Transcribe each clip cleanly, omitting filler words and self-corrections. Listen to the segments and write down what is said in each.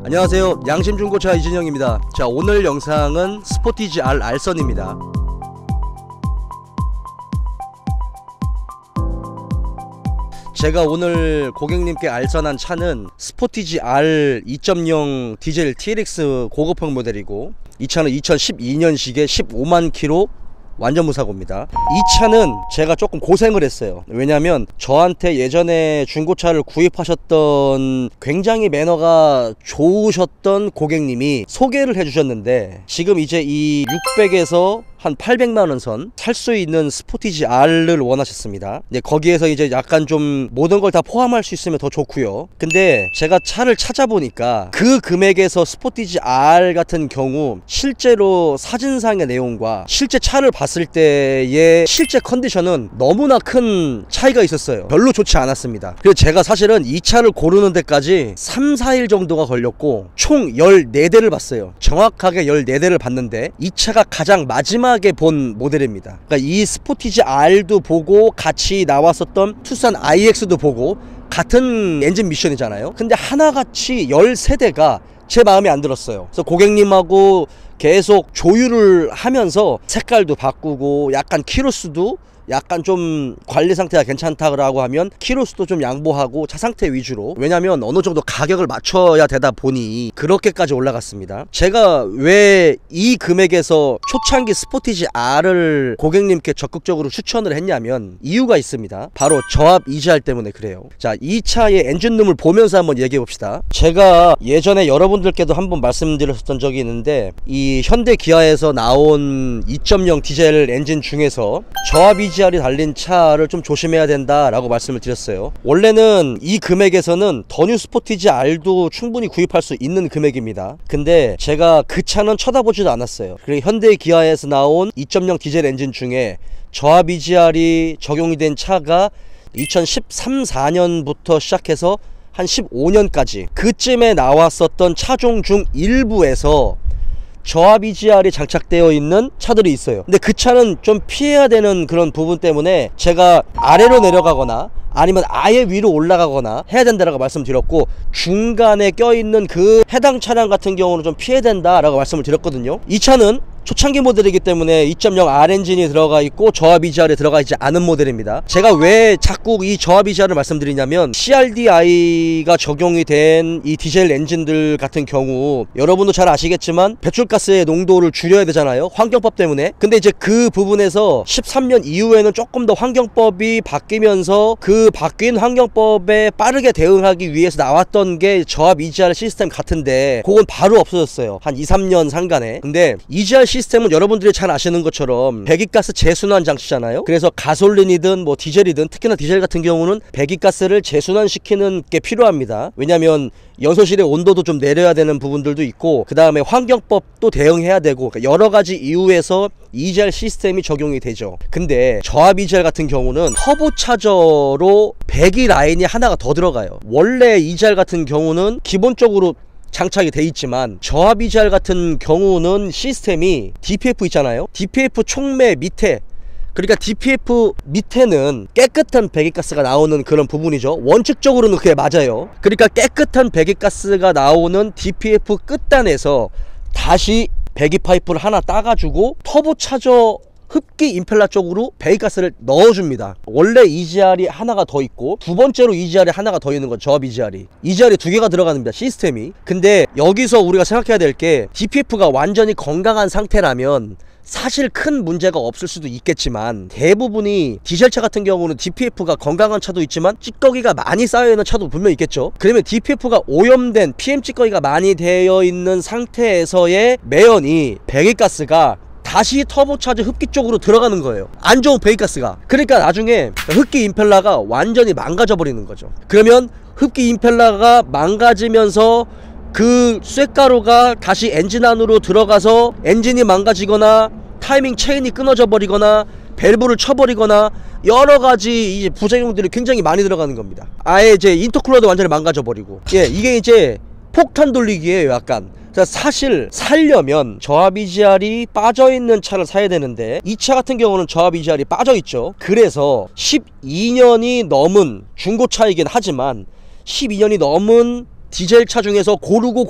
안녕하세요, 양심중고차 이진영입니다. 자, 오늘 영상은 스포티지 R R선입니다. 제가 오늘 고객님께 알선한 차는 스포티지 R 2.0 디젤 TLX 고급형 모델이고, 이 차는 2012년식에 15만 킬로 완전 무사고입니다. 이 차는 제가 조금 고생을 했어요. 왜냐면 저한테 예전에 중고차를 구입하셨던 굉장히 매너가 좋으셨던 고객님이 소개를 해주셨는데, 지금 이제 이 600에서 한 800만원 선 살 수 있는 스포티지 R를 원하셨습니다. 거기에서 이제 약간 좀 모든 걸 다 포함할 수 있으면 더 좋고요. 근데 제가 차를 찾아보니까 그 금액에서 스포티지 R 같은 경우 실제로 사진상의 내용과 실제 차를 봤을 때의 실제 컨디션은 너무나 큰 차이가 있었어요. 별로 좋지 않았습니다. 그래서 제가 사실은 이 차를 고르는 데까지 3-4일 정도가 걸렸고, 총 14대를 봤어요. 정확하게 14대를 봤는데 이 차가 가장 마지막에 본 모델입니다. 그러니까 이 스포티지 R도 보고 같이 나왔었던 투싼 IX도 보고 같은 엔진 미션이잖아요. 근데 하나같이 13대가 제 마음에 안 들었어요. 그래서 고객님하고 계속 조율을 하면서 색깔도 바꾸고, 약간 키로수도 약간 좀 관리 상태가 괜찮다고 하면 키로수도 좀 양보하고 차 상태 위주로, 왜냐면 어느 정도 가격을 맞춰야 되다 보니 그렇게까지 올라갔습니다. 제가 왜 이 금액에서 초창기 스포티지 R을 고객님께 적극적으로 추천을 했냐면 이유가 있습니다. 바로 저압 EGR 때문에 그래요. 자, 이 차의 엔진룸을 보면서 한번 얘기해 봅시다. 제가 예전에 여러분들께도 한번 말씀드렸던 적이 있는데, 이 현대 기아에서 나온 2.0 디젤 엔진 중에서 저압 EGR이 달린 차를 좀 조심해야 된다라고 말씀을 드렸어요. 원래는 이 금액에서는 더 뉴 스포티지 R도 충분히 구입할 수 있는 금액입니다. 근데 제가 그 차는 쳐다보지도 않았어요. 그리고 현대 기아에서 나온 2.0 디젤 엔진 중에 저압 EGR이 적용이 된 차가 2013-14년부터 시작해서 한 15년까지 그쯤에 나왔었던 차종 중 일부에서 저압 EGR이 장착되어 있는 차들이 있어요. 근데 그 차는 좀 피해야 되는 그런 부분 때문에 제가 아래로 내려가거나 아니면 아예 위로 올라가거나 해야 된다라고 말씀드렸고, 중간에 껴있는 그 해당 차량 같은 경우는 좀 피해야 된다라고 말씀을 드렸거든요. 이 차는 초창기 모델이기 때문에 2.0 R 엔진이 들어가 있고 저압 EGR이 들어가 있지 않은 모델입니다. 제가 왜 자꾸 이 저압 EGR을 말씀드리냐면, CRDI가 적용이 된 이 디젤 엔진들 같은 경우 여러분도 잘 아시겠지만 배출가스의 농도를 줄여야 되잖아요, 환경법 때문에. 근데 이제 그 부분에서 13년 이후에는 조금 더 환경법이 바뀌면서 그 바뀐 환경법에 빠르게 대응하기 위해서 나왔던 게 저압 EGR 시스템 같은데, 그건 바로 없어졌어요, 한 2-3년 상간에. 근데 EGR 시스템은 여러분들이 잘 아시는 것처럼 배기가스 재순환 장치잖아요. 그래서 가솔린이든 뭐 디젤이든, 특히나 디젤 같은 경우는 배기가스를 재순환시키는 게 필요합니다. 왜냐면 연소실의 온도도 좀 내려야 되는 부분들도 있고, 그 다음에 환경법도 대응해야 되고, 그러니까 여러가지 이유에서 EGR 시스템이 적용이 되죠. 근데 저압 EGR 같은 경우는 터보차저로 배기 라인이 하나가 더 들어가요. 원래 EGR 같은 경우는 기본적으로 장착이 돼 있지만, 저압 EGR 같은 경우는 시스템이 DPF 있잖아요. DPF 촉매 밑에, 그러니까 DPF 밑에는 깨끗한 배기가스가 나오는 그런 부분이죠. 원칙적으로는 그게 맞아요. 그러니까 깨끗한 배기가스가 나오는 DPF 끝단에서 다시 배기 파이프를 하나 따가지고 터보차저 흡기 임펠러 쪽으로 배기가스를 넣어줍니다. 원래 EGR이 하나가 더 있고, 두 번째로 EGR이 하나가 더 있는 건 저압 EGR이 2개가 들어갑니다, 시스템이. 근데 여기서 우리가 생각해야 될 게, DPF가 완전히 건강한 상태라면 사실 큰 문제가 없을 수도 있겠지만, 대부분이 디젤차 같은 경우는 DPF가 건강한 차도 있지만 찌꺼기가 많이 쌓여있는 차도 분명히 있겠죠. 그러면 DPF가 오염된 PM 찌꺼기가 많이 되어 있는 상태에서의 매연이 배기가스가 다시 터보차저 흡기 쪽으로 들어가는 거예요, 안 좋은 배기가스가. 그러니까 나중에 흡기 임펠러가 완전히 망가져 버리는 거죠. 그러면 흡기 임펠러가 망가지면서 그 쇳가루가 다시 엔진 안으로 들어가서 엔진이 망가지거나 타이밍 체인이 끊어져 버리거나 밸브를 쳐버리거나 여러가지 이제 부작용들이 굉장히 많이 들어가는 겁니다. 아예 이제 인터쿨러도 완전히 망가져 버리고, 이게 이제 폭탄 돌리기예요, 약간. 사실 살려면 저압 EGR이 빠져있는 차를 사야 되는데, 이 차 같은 경우는 저압 EGR이 빠져있죠. 그래서 12년이 넘은 중고차이긴 하지만 12년이 넘은 디젤 차 중에서 고르고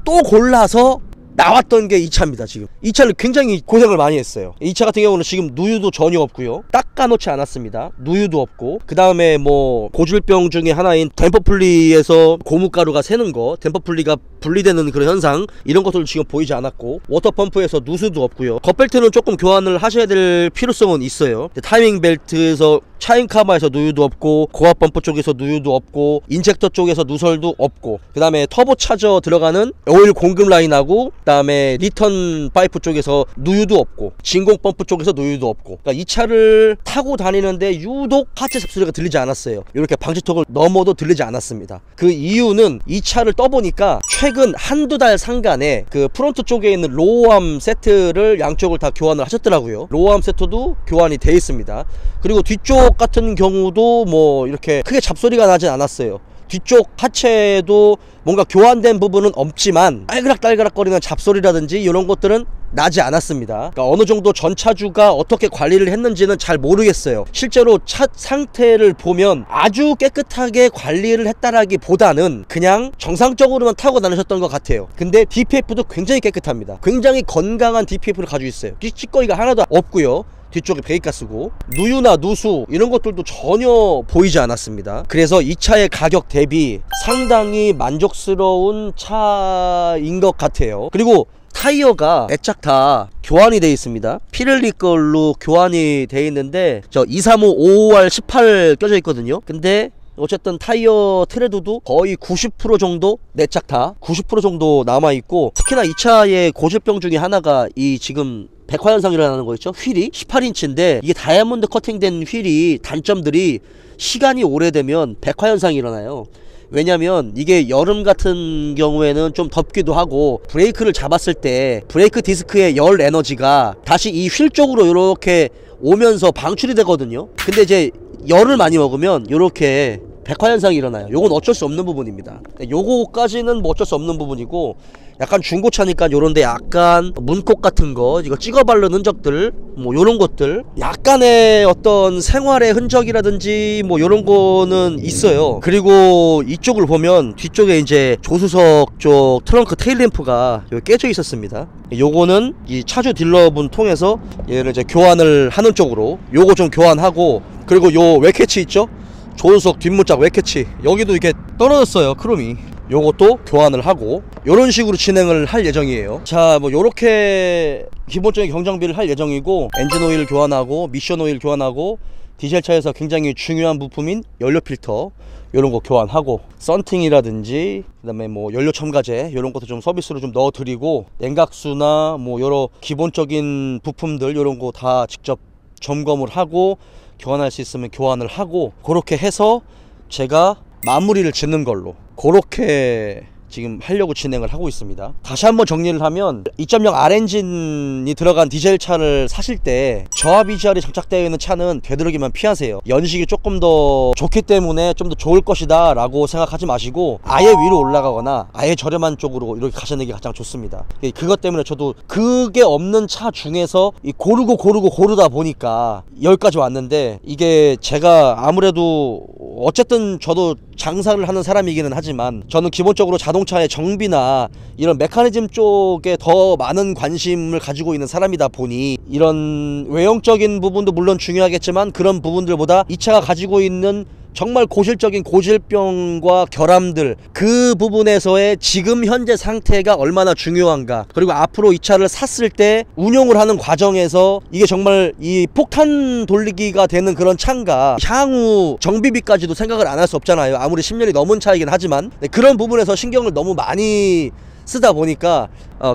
또 골라서 나왔던 게 이 차입니다. 지금 이 차를 굉장히 고생을 많이 했어요. 이 차 같은 경우는 지금 누유도 전혀 없고요, 닦아놓지 않았습니다. 누유도 없고, 그 다음에 뭐 고질병 중에 하나인 댐퍼 분리에서 고무가루가 새는 거, 댐퍼 분리가 분리되는 그런 현상, 이런 것들 지금 보이지 않았고, 워터펌프에서 누수도 없고요. 겉벨트는 조금 교환을 하셔야 될 필요성은 있어요. 타이밍 벨트에서 차인카마에서 누유도 없고, 고압 범퍼 쪽에서 누유도 없고, 인젝터 쪽에서 누설도 없고, 그 다음에 터보 차저 들어가는 오일 공급 라인하고, 그 다음에 리턴 파이프 쪽에서 누유도 없고, 진공 펌프 쪽에서 누유도 없고, 그러니까 이 차를 타고 다니는데 유독 하체 잡소리가 들리지 않았어요. 이렇게 방지턱을 넘어도 들리지 않았습니다. 그 이유는 이 차를 떠보니까 최근 한두 달 상간에 그 프론트 쪽에 있는 로우암 세트를 양쪽을 다 교환을 하셨더라고요. 로우암 세트도 교환이 돼 있습니다. 그리고 뒤쪽 같은 경우도 뭐 이렇게 크게 잡소리가 나진 않았어요. 뒤쪽 하체도 뭔가 교환된 부분은 없지만 딸그락딸그락 거리는 잡소리라든지 이런 것들은 나지 않았습니다. 그러니까 어느 정도 전차주가 어떻게 관리를 했는지는 잘 모르겠어요. 실제로 차 상태를 보면 아주 깨끗하게 관리를 했다라기보다는 그냥 정상적으로만 타고 다니셨던 것 같아요. 근데 DPF도 굉장히 깨끗합니다. 굉장히 건강한 DPF를 가지고 있어요. 찌꺼기가 하나도 없고요. 뒤쪽에 배기가스고, 누유나 누수 이런 것들도 전혀 보이지 않았습니다. 그래서 이 차의 가격 대비 상당히 만족스러운 차인 것 같아요. 그리고 타이어가 애착 다 교환이 되어 있습니다. 피렐리 걸로 교환이 되어 있는데 저 235 5R18 껴져 있거든요. 근데 어쨌든 타이어 트레드도 거의 90% 정도 내착 다 90% 정도 남아있고, 특히나 이 차의 고질병 중에 하나가 이 지금 백화현상이라는 거 있죠. 휠이 18인치인데 이게 다이아몬드 커팅된 휠이 단점들이 시간이 오래되면 백화현상이 일어나요. 왜냐면 이게 여름 같은 경우에는 좀 덥기도 하고, 브레이크를 잡았을 때 브레이크 디스크의 열 에너지가 다시 이 휠 쪽으로 이렇게 오면서 방출이 되거든요. 근데 이제 열을 많이 먹으면 이렇게 백화현상이 일어나요. 요건 어쩔 수 없는 부분입니다. 요거까지는 뭐 어쩔 수 없는 부분이고, 약간 중고차니까 요런데 약간 문콕 같은 거, 이거 찍어 바른 흔적들, 뭐 요런 것들, 약간의 어떤 생활의 흔적이라든지 뭐 요런 거는 있어요. 그리고 이쪽을 보면 뒤쪽에 이제 조수석 쪽 트렁크 테일램프가 여기 깨져 있었습니다. 요거는 이 차주 딜러분 통해서 얘를 이제 교환을 하는 쪽으로 요거 좀 교환하고, 그리고 요 웨캐치 있죠? 조수석 뒷문짝 웨캐치, 여기도 이렇게 떨어졌어요, 크롬이. 요것도 교환을 하고 요런 식으로 진행을 할 예정이에요. 자, 뭐 요렇게 기본적인 경정비를 할 예정이고, 엔진 오일 교환하고 미션 오일 교환하고, 디젤차에서 굉장히 중요한 부품인 연료 필터 요런 거 교환하고, 썬팅이라든지 그 다음에 뭐 연료 첨가제 요런 것도 좀 서비스로 좀 넣어 드리고, 냉각수나 뭐 여러 기본적인 부품들 요런 거 다 직접 점검을 하고, 교환할 수 있으면 교환을 하고, 그렇게 해서 제가 마무리를 짓는 걸로 그렇게 지금 하려고 진행을 하고 있습니다. 다시 한번 정리를 하면 2.0 R엔진이 들어간 디젤 차를 사실 때 저압 EGR이 장착되어 있는 차는 되도록이면 피하세요. 연식이 조금 더 좋기 때문에 좀 더 좋을 것이다 라고 생각하지 마시고, 아예 위로 올라가거나 아예 저렴한 쪽으로 이렇게 가시는 게 가장 좋습니다. 그것 때문에 저도 그게 없는 차 중에서 고르다 보니까 여기까지 왔는데, 이게 제가 아무래도 어쨌든 저도 장사를 하는 사람이기는 하지만 저는 기본적으로 자동차의 정비나 이런 메커니즘 쪽에 더 많은 관심을 가지고 있는 사람이다 보니, 이런 외형적인 부분도 물론 중요하겠지만 그런 부분들보다 이 차가 가지고 있는 정말 고질적인 고질병과 결함들, 그 부분에서의 지금 현재 상태가 얼마나 중요한가, 그리고 앞으로 이 차를 샀을 때 운용을 하는 과정에서 이게 정말 이 폭탄 돌리기가 되는 그런 차인가, 향후 정비비까지도 생각을 안 할 수 없잖아요. 아무리 10년이 넘은 차이긴 하지만. 그런 부분에서 신경을 너무 많이 쓰다 보니까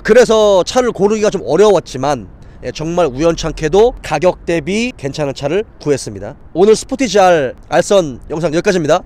그래서 차를 고르기가 좀 어려웠지만, 정말 우연찮게도 가격 대비 괜찮은 차를 구했습니다. 오늘 스포티지 R 알선 영상 여기까지입니다.